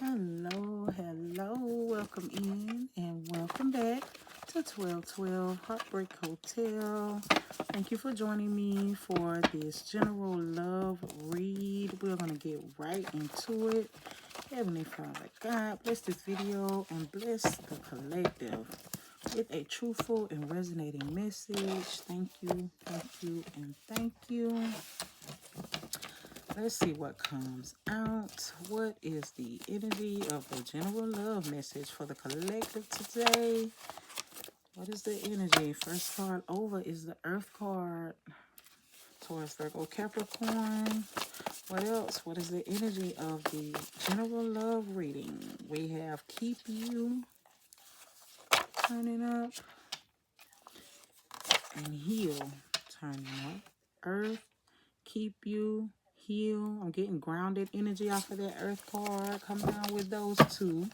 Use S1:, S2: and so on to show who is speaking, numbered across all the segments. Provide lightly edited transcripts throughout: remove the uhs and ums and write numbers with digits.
S1: Hello, hello, welcome in and welcome back to 1212 Heartbreak Hotel. Thank you for joining me for this general love read. We're going to get right into it. Heavenly Father God, bless this video and bless the collective with a truthful and resonating message. Thank you, and thank you. Let's see what comes out. What is the energy of the general love message for the collective today? What is the energy? First card over is the Earth card. Taurus, Virgo, Capricorn. What else? What is the energy of the general love reading? We have keep you, turning up, and heal, turning up. Earth, keep you, heal. I'm getting grounded energy off of that Earth card. Come down with those two.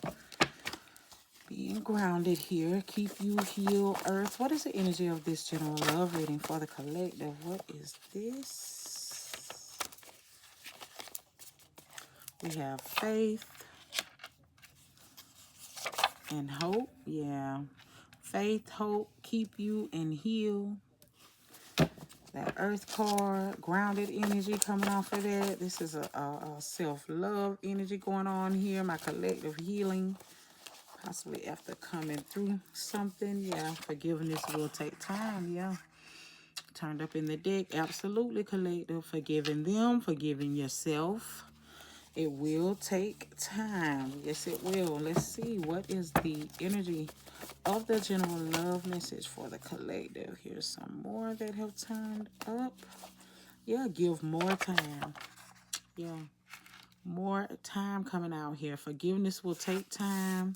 S1: Being grounded here. Keep you, heal, Earth. What is the energy of this general love reading for the collective? What is this? We have faith and hope. Yeah. Faith, hope, keep you, and heal. That Earth card, grounded energy coming off of that. This is a self-love energy going on here. My collective healing, possibly after coming through something. Yeah, forgiveness will take time. Yeah, turned up in the deck. Absolutely, collective. Forgiving them, forgiving yourself. It will take time. Yes, it will. Let's see. What is the energy of the general love message for the collective? Here's some more that have turned up. Yeah, give more time. Yeah, more time coming out here. Forgiveness will take time.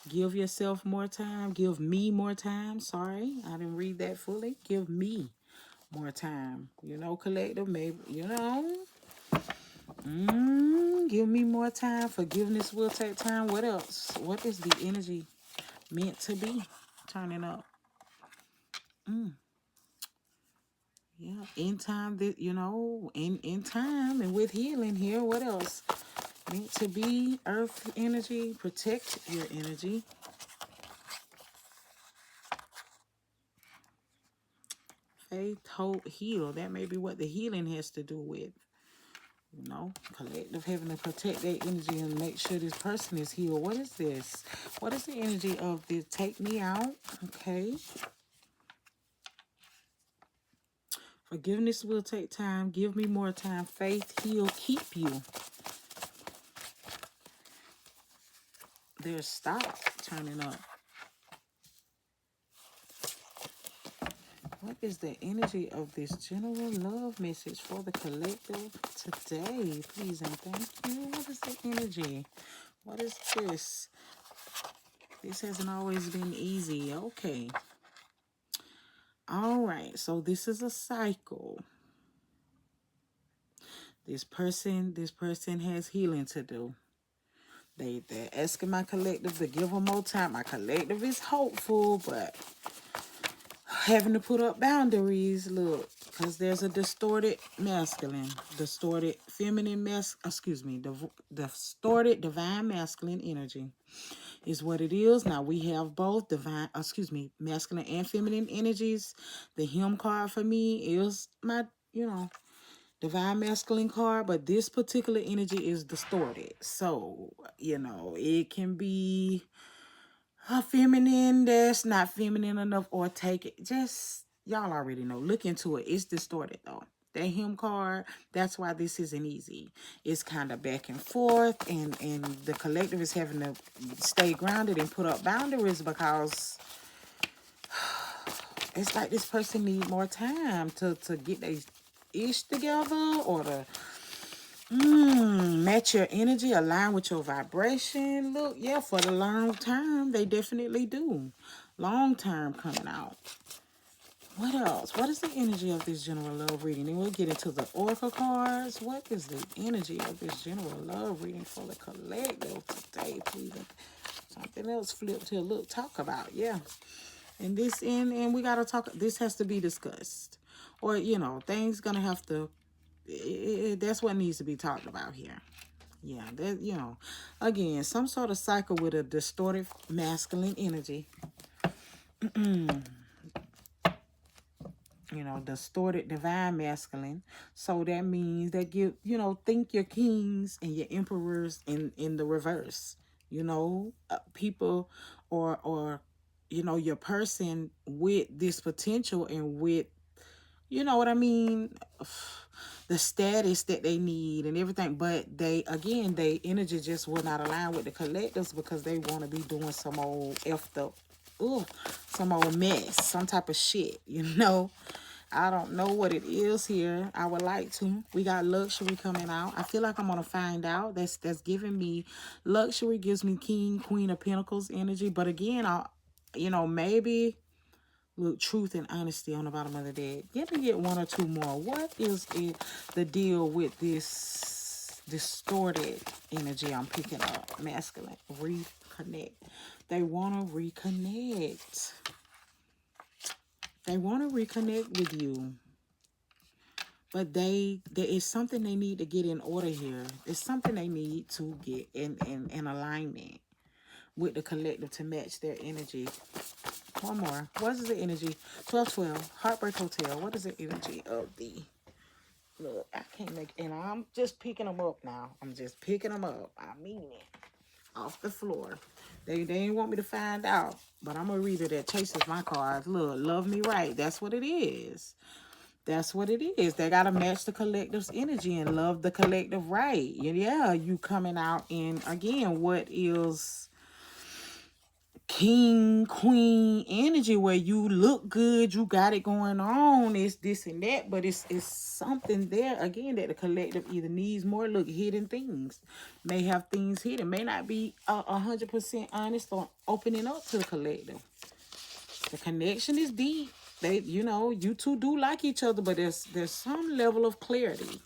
S1: Give yourself more time. Give me more time. Sorry, I didn't read that fully. Give me more time. You know, collective, maybe, you know. Give me more time. Forgiveness will take time. What else? What is the energy meant to be? Turning up. Yeah, in time, that you know, in time and with healing here. What else? Meant to be earth energy. Protect your energy. Faith, hope, heal. That may be what the healing has to do with. You know, collective having to protect their energy and make sure this person is healed. What is this? What is the energy of this? Take me out. Okay. Forgiveness will take time. Give me more time. Faith, heal, keep you. There's stop turning up. What is the energy of this general love message for the collective today? Please and thank you. What is the energy? What is this? This hasn't always been easy. Okay. All right. So this is a cycle. This person has healing to do. They're asking my collective to give them more time. My collective is hopeful, but having to put up boundaries, look, because there's a distorted masculine, distorted feminine distorted divine masculine energy is what it is. Now we have both masculine and feminine energies. The him card for me is my, divine masculine card, but this particular energy is distorted. So, it can be a feminine that's not feminine enough, or take it. Just, y'all already know. Look into it. It's distorted, though. That him card, that's why this isn't easy. It's kind of back and forth, and the collective is having to stay grounded and put up boundaries because it's like this person need more time to get their ish together, or to match your energy, align with your vibration. Look, yeah, for the long term, they definitely do. Long term coming out. What else? What is the energy of this general love reading? And we'll get into the oracle cards. What is the energy of this general love reading for the collective today, please? Something else flipped here. Look, talk about, yeah. And we gotta talk. This has to be discussed, or things gonna have to. That's what needs to be talked about here. Yeah, that, you know, again, some sort of cycle with a distorted masculine energy. You know, distorted divine masculine. So that means that you know, think your kings and your emperors in the reverse. You know, people or you know, your person with this potential and with, you know what I mean, the status that they need and everything, but they, again, they energy just will not align with the collectives because they want to be doing some old effed up, ugh, some old mess, some type of shit, you know. I don't know what it is here. I would like to. We got luxury coming out. I feel like I'm gonna find out. That's giving me luxury, gives me king, queen of pentacles energy. But again, I, you know, maybe look, truth and honesty on the bottom of the deck. Let me get one or two more. What is it, the deal with this distorted energy I'm picking up? Masculine. Reconnect. They want to reconnect. They want to reconnect with you. But there is something they need to get in order here. It's something they need to get in alignment with the collective to match their energy. One more. What is the energy? 1212. Heartbreak Hotel. What is the energy of the... Look, I can't make... And I'm just picking them up now. I'm just picking them up. I mean it. Off the floor. They didn't want me to find out. But I'm a reader that chases my cards. Look, love me right. That's what it is. That's what it is. They got to match the collective's energy and love the collective right. Yeah, you coming out in, again, what is king, queen energy where you look good, you got it going on, it's this and that, but it's something there, again, that the collective either needs more. Look, hidden things. May have things hidden. May not be 100% honest or opening up to the collective. The connection is deep. They, you know, you two do like each other, but there's some level of clarity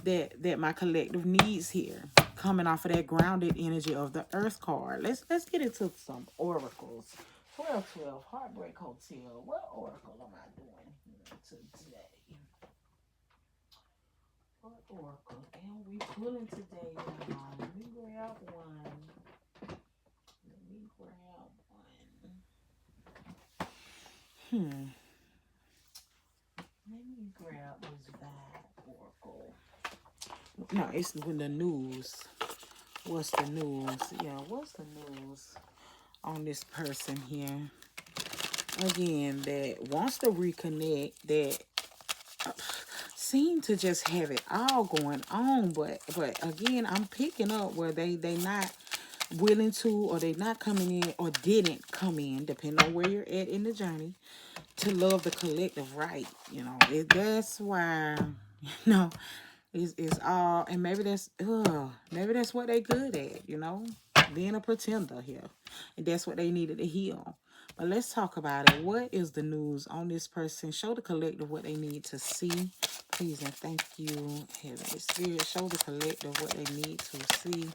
S1: that my collective needs here, coming off of that grounded energy of the Earth card. Let's get into some oracles. 1212 Heartbreak Hotel. What oracle am I doing here today? What oracle am we pulling today, y'all? Let me grab one. Let me grab this vibe oracle. No, it's when the news. What's the news? Yeah, what's the news on this person here? Again, that wants to reconnect, that seem to just have it all going on, but again, I'm picking up where they not willing to, or they not coming in, or didn't come in, depending on where you're at in the journey, to love the collective right. You know, that's why, you know, it's all, and maybe that's what they good at, you know, being a pretender here, and that's what they needed to heal. But let's talk about it. What is the news on this person? Show the collective what they need to see, please and thank you, Heavenly Spirit. Show the collective what they need to see.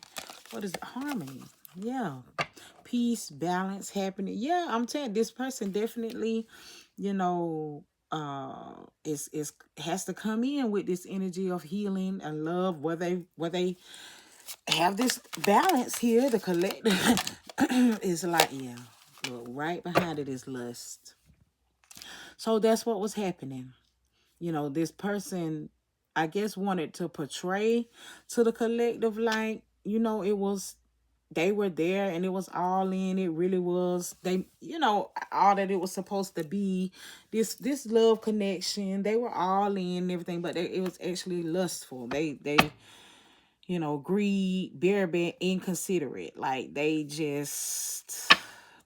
S1: What is it? Harmony? Yeah, peace, balance, happiness. Yeah, I'm telling you, this person definitely, you know, is has to come in with this energy of healing and love, where they have this balance here. The collective is like, yeah, look, right behind it is lust. So that's what was happening. You know, this person, I guess, wanted to portray to the collective like, you know, it was, they were there and it was all in. It really was, they, you know, all that it was supposed to be, this love connection. They were all in and everything, but it was actually lustful. They you know, greed, bare, inconsiderate. Like, they just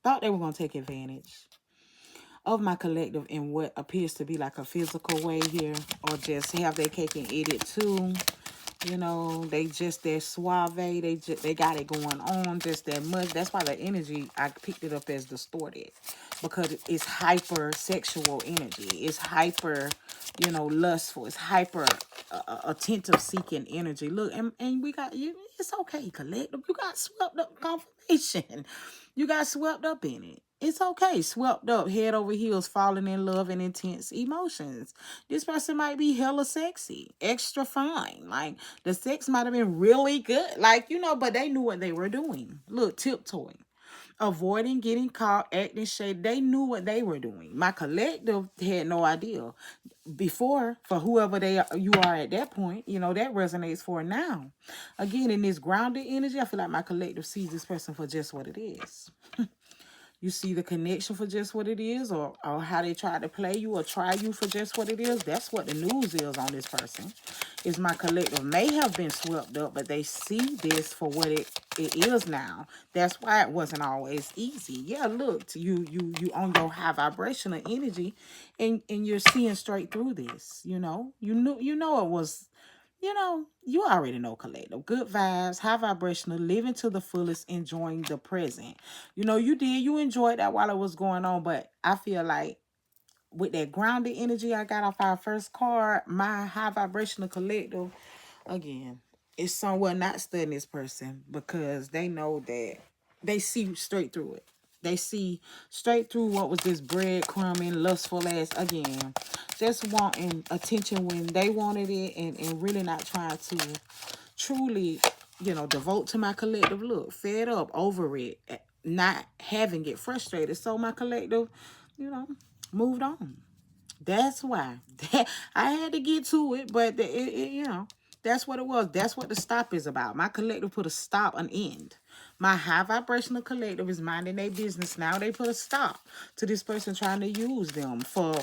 S1: thought they were going to take advantage of my collective in what appears to be like a physical way here, or just have their cake and eat it too. You know, they just, they're suave. They got it going on just that much. That's why the energy, I picked it up as distorted, because it's hyper sexual energy. It's hyper, you know, lustful. It's hyper attentive seeking energy. Look, and we got you. It's okay, collective. You got swept up confirmation. You got swept up in it. It's okay. Swept up, head over heels, falling in love and intense emotions. This person might be hella sexy, extra fine. Like, the sex might have been really good. Like, you know, but they knew what they were doing. Look, tiptoeing. Avoiding getting caught, acting shady. They knew what they were doing. My collective had no idea. Before, for whoever you are at that point, you know, that resonates for now. Again, in this grounded energy, I feel like my collective sees this person for just what it is. You see the connection for just what it is, or how they try to play you or try you for just what it is. That's what the news is on this person. Is my collective may have been swept up, but they see this for what it is now. That's why it wasn't always easy. Yeah, look, you on your high vibrational energy, and you're seeing straight through this. You know, you know it was. You know, you already know collective. Good vibes, high vibrational, living to the fullest, enjoying the present. You know, you enjoyed that while it was going on, but I feel like with that grounded energy I got off our first card, my high vibrational collective, again, is somewhat not studying this person because they know that they see straight through it. They see straight through what was this breadcrumbing, lustful ass, again, just wanting attention when they wanted it, and really not trying to truly, you know, devote to my collective. Look, fed up, over it, not having it, frustrated. So my collective, you know, moved on. That's why. I had to get to it, but you know, that's what it was. That's what the stop is about. My collective put a stop, an end. My high vibrational collective is minding their business now. They put a stop to this person trying to use them for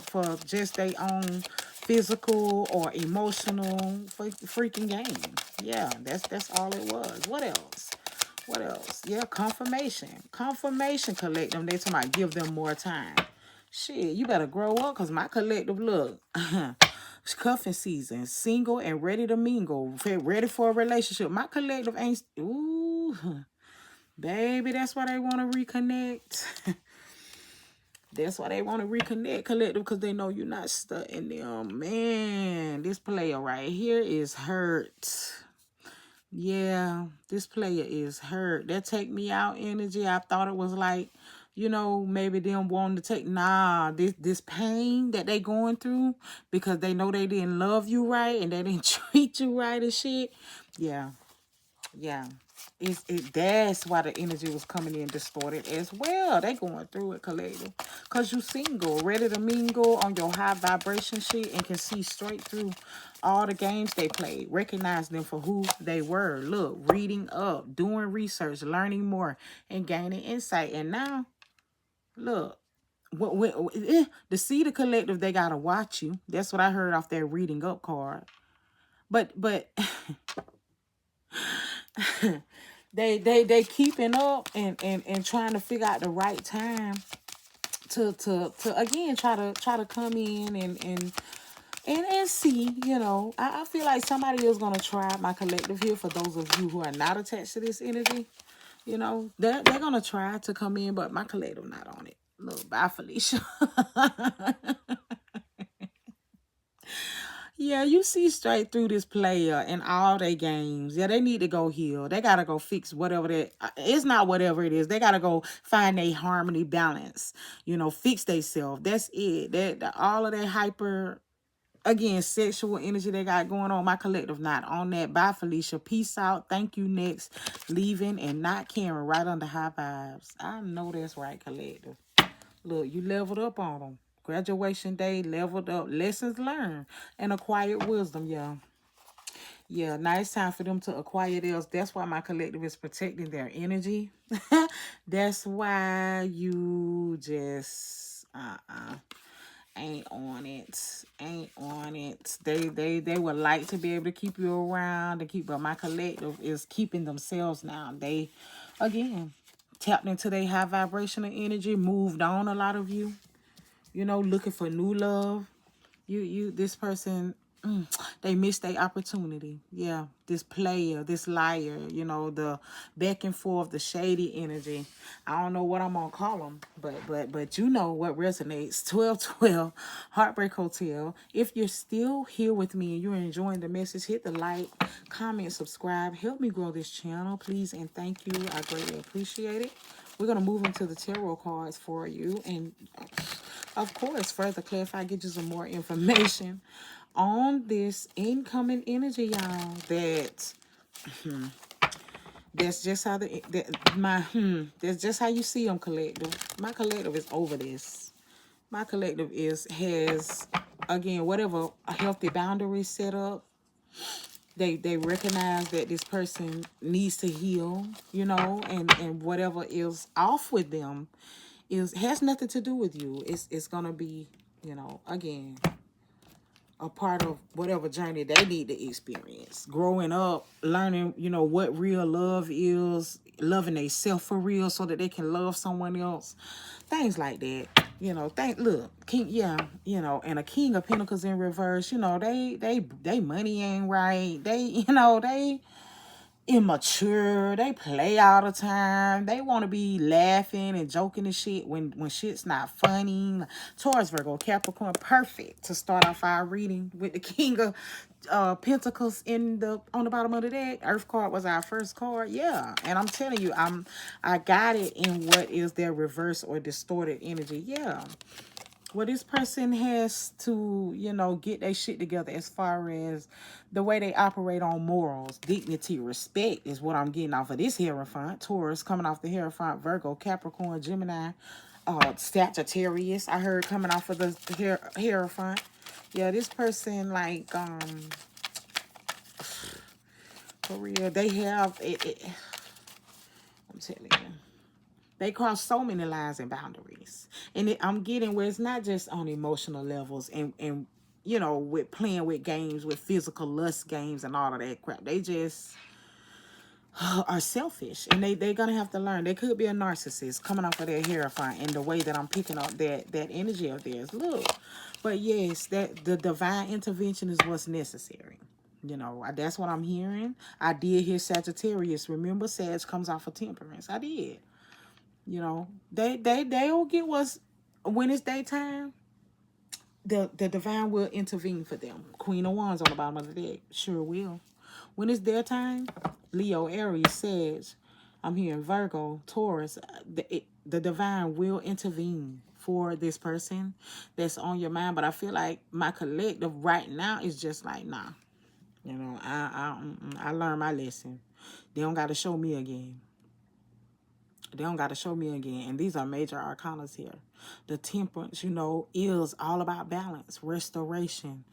S1: just their own physical or emotional freaking gain. Yeah, that's all it was. What else? What else? Yeah, confirmation. Confirmation collective. They talking about give them more time. Shit, you better grow up, because my collective, look, it's cuffing season, single and ready to mingle, ready for a relationship. My collective ain't, ooh, baby, that's why they want to reconnect. That's why they want to reconnect, collective, because they know you're not stuck in them. Man, this player right here is hurt. Yeah, this player is hurt. That take me out energy. I thought it was like, you know, maybe them wanting to take, nah, this pain that they going through because they know they didn't love you right and they didn't treat you right and shit. Yeah. Yeah. That's why the energy was coming in distorted as well. They going through it, collective. Because you single, ready to mingle on your high vibration shit, and can see straight through all the games they played. Recognize them for who they were. Look, reading up, doing research, learning more, and gaining insight. And now, look, to see the collective, they got to watch you. That's what I heard off that reading up card. But they keeping up and trying to figure out the right time to again try to come in and see, you know. I feel like somebody is gonna try my collective here. For those of you who are not attached to this energy, you know, they're gonna try to come in, but my collective not on it. Look, bye, Felicia. Yeah, you see straight through this player and all their games. Yeah, they need to go heal. They got to go fix whatever that, it's not whatever it is. They got to go find a harmony, balance, you know, fix themselves. That's it. All of that hyper, again, sexual energy they got going on. My collective not on that. Bye, Felicia. Peace out. Thank you, next. Leaving and not caring, right under high vibes. I know that's right, collective. Look, you leveled up on them. Graduation day, leveled up, lessons learned, and acquired wisdom, y'all. Yeah, now it's time for them to acquire theirs. That's why my collective is protecting their energy. That's why you just ain't on it. Ain't on it. They would like to be able to keep you around and keep, but my collective is keeping themselves now. They, again, tapped into their high vibrational energy, moved on, a lot of you. You know, looking for new love. This person They missed their opportunity. Yeah, this player, this liar, you know, the back and forth, the shady energy. I don't know what I'm gonna call them, but you know what resonates. 1212 Heartbreak Hotel. If you're still here with me and you're enjoying the message, hit the like, comment, subscribe. Help me grow this channel, please, and thank you. I greatly appreciate it. We're gonna move into the tarot cards for you, and of course, further clarify, get you some more information on this incoming energy, y'all. That's just how that's just how you see them, collective. My collective is over this. My collective has, again, whatever a healthy boundary set up. They recognize that this person needs to heal, you know, and whatever is off with them has nothing to do with you. It's gonna be, you know, again, a part of whatever journey they need to experience. Growing up, learning, you know, what real love is, loving themselves for real so that they can love someone else. Things like that. You know, you know, and a King of Pentacles in reverse, you know, they money ain't right. They immature. They play all the time. They want to be laughing and joking and shit when shit's not funny. Taurus, Virgo, Capricorn, perfect to start off our reading with the King of Pentacles on the bottom of the deck. Earth card was our first card. Yeah, and I'm telling you, I got it in what is their reverse or distorted energy. Yeah. Well, this person has to, you know, get their shit together as far as the way they operate on morals, dignity, respect is what I'm getting off of this Hierophant. Taurus coming off the Hierophant, Virgo, Capricorn, Gemini, Sagittarius. I heard coming off of the Hierophant. Yeah, this person, like, for real, they have it. I'm telling you. They cross so many lines and boundaries. And I'm getting where it's not just on emotional levels and you know, with playing with games, with physical lust games and all of that crap. They just are selfish. And they're going to have to learn. They could be a narcissist coming off of their Hierophant in the way that I'm picking up that energy of theirs. Look. But yes, that the divine intervention is what's necessary. You know, that's what I'm hearing. I did hear Sagittarius. Remember, Sag comes off of Temperance. I did. You know, they'll get what's, when it's daytime, the divine will intervene for them. Queen of Wands on the bottom of the deck, sure will. When it's their time, Leo, Aries, Sag, I'm hearing Virgo, Taurus, the divine will intervene for this person that's on your mind. But I feel like my collective right now is just like, nah. You know, I learned my lesson. They don't got to show me again. They don't got to show me again. And these are major arcanas here. The Temperance, you know, is all about balance, restoration,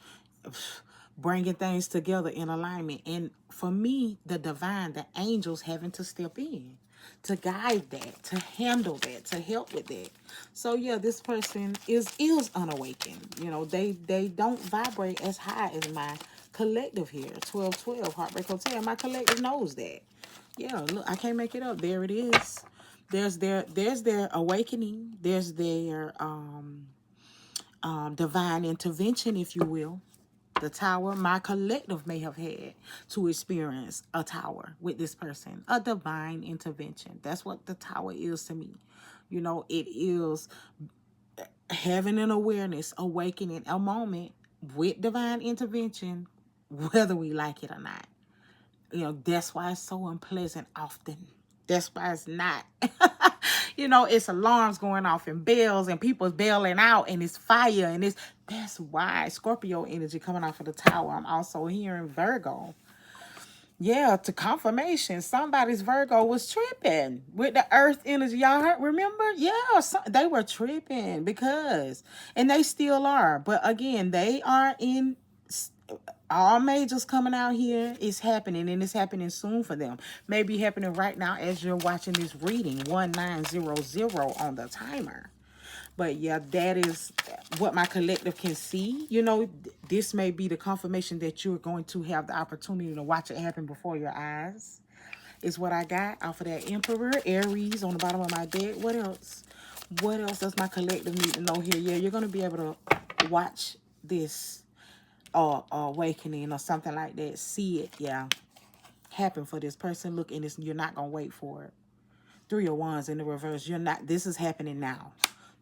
S1: bringing things together in alignment. And for me, the divine, the angels having to step in to guide that, to handle that, to help with that. So yeah, this person is unawakened. You know, they don't vibrate as high as my collective here. 1212 Heartbreak Hotel. My collective knows that. Yeah, look, I can't make it up. There it is. There's their awakening. There's their divine intervention, if you will. The Tower, my collective may have had to experience a Tower with this person. A divine intervention. That's what the Tower is to me. You know, it is having an awareness, awakening a moment with divine intervention, whether we like it or not. You know, that's why it's so unpleasant often. That's why it's not. You know, it's alarms going off and bells and people's bailing out and it's fire and that's why Scorpio energy coming off of the Tower. I'm also hearing Virgo. Yeah, to confirmation, somebody's Virgo was tripping with the earth energy. Y'all heard, remember? Yeah, they were tripping because, and they still are. But again, they are in, all majors coming out here is happening, and it's happening soon for them. Maybe happening right now as you're watching this reading, 1900 on the timer. But yeah, that is what my collective can see. You know, this may be the confirmation that you're going to have the opportunity to watch it happen before your eyes. Is what I got off of that Emperor, Aries on the bottom of my deck. What else? What else does my collective need to know here? Yeah, you're going to be able to watch this or awakening or something like that. See it, yeah, happen for this person. Look, and this, you're not gonna wait for it. 3 of Wands in the reverse. You're not. This is happening now.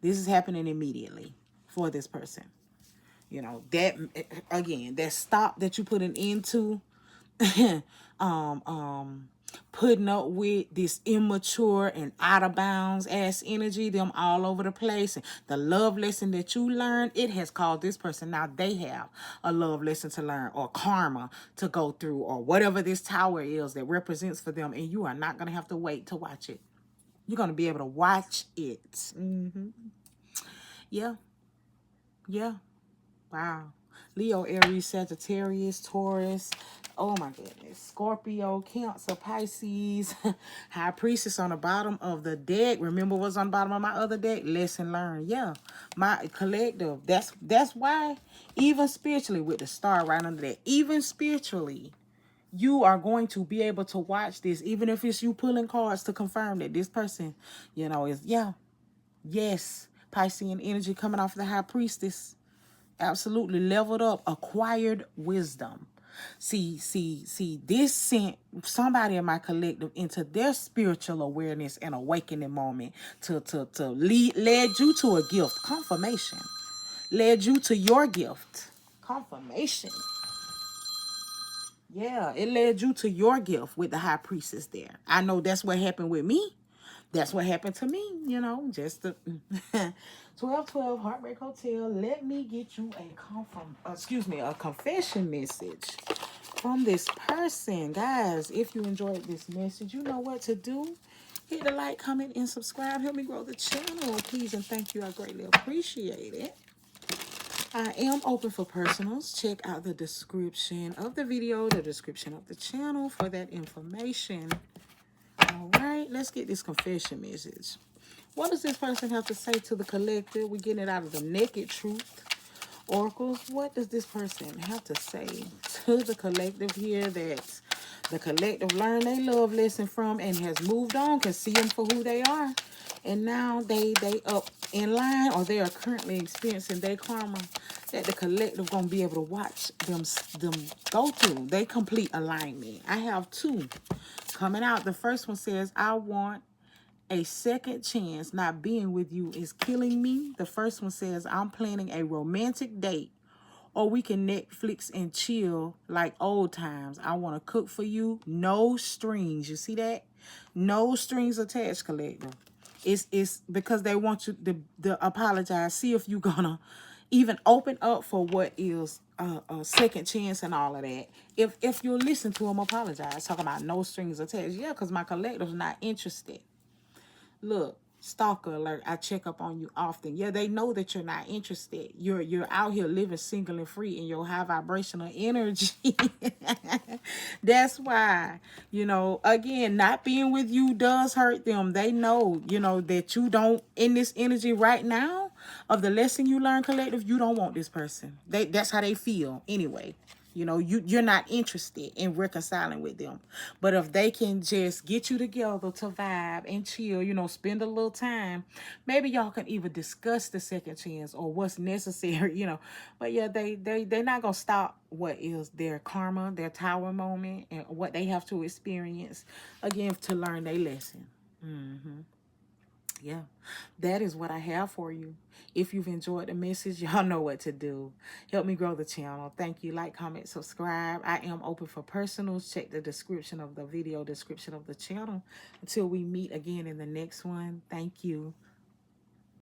S1: This is happening immediately for this person. You know, that, again, that stop that you put an end to, putting up with this immature and out of bounds ass energy, them all over the place, and the love lesson that you learned, it has caused this person, now they have a love lesson to learn, or karma to go through, or whatever this tower is that represents for them, and you are not going to have to wait to watch it. You're going to be able to watch it. Yeah. Yeah. Wow. Leo, Aries, Sagittarius, Taurus. Oh my goodness. Scorpio, Cancer, Pisces. High Priestess on the bottom of the deck. Remember what's on the bottom of my other deck? Lesson learned. Yeah. My collective. That's why, even spiritually, with the star right under that, even spiritually, you are going to be able to watch this, even if it's you pulling cards to confirm that this person, you know, is, yeah, yes, Piscean energy coming off the High Priestess. Absolutely leveled up, acquired wisdom. See, this sent somebody in my collective into their spiritual awareness and awakening moment to led you to a gift, confirmation. Led you to your gift, confirmation. Yeah, it led you to your gift with the High Priestess there. I know that's what happened with me. That's what happened to me, you know, just the 1212 Heartbreak Hotel. Let me get you a confession message from this person. Guys, if you enjoyed this message, you know what to do. Hit the like, comment, and subscribe. Help me grow the channel. Please and thank you. I greatly appreciate it. I am open for personals. Check out the description of the video, the description of the channel for that information. All right, let's get this confession message. What does this person have to say to the collective? We're getting it out of the Naked Truth Oracles. What does this person have to say to the collective here that the collective learned a love lesson from and has moved on, can see them for who they are, and now they up in line, or they are currently experiencing their karma that the collective gonna be able to watch them go through. They complete alignment. I have 2 coming out. The first one says, I want a second chance. Not being with you is killing me. The first one says, I'm planning a romantic date, or we can Netflix and chill like old times. I want to cook for you. No strings. You see that? No strings attached, collective. It's because they want you to apologize. See if you gonna even open up for what is a second chance and all of that. If you listen to them apologize, talking about no strings attached. Yeah, because my collective's not interested. Look, stalker alert. I check up on you often. Yeah, they know that you're not interested. You're out here living single and free in your high vibrational energy. That's why, you know, again, not being with you does hurt them. They know, you know, that you don't, in this energy right now of the lesson you learn, collective, you don't want this person. That's how they feel anyway. You know, you're not interested in reconciling with them. But if they can just get you together to vibe and chill, you know, spend a little time, maybe y'all can even discuss the second chance or what's necessary, you know. But yeah, they're not going to stop what is their karma, their tower moment, and what they have to experience, again, to learn their lesson. Yeah, that is what I have for you. If you've enjoyed the message, y'all know what to do. Help me grow the channel. Thank you. Like, comment, subscribe. I am open for personals. Check the description of the video, description of the channel. Until we meet again in the next one, thank you.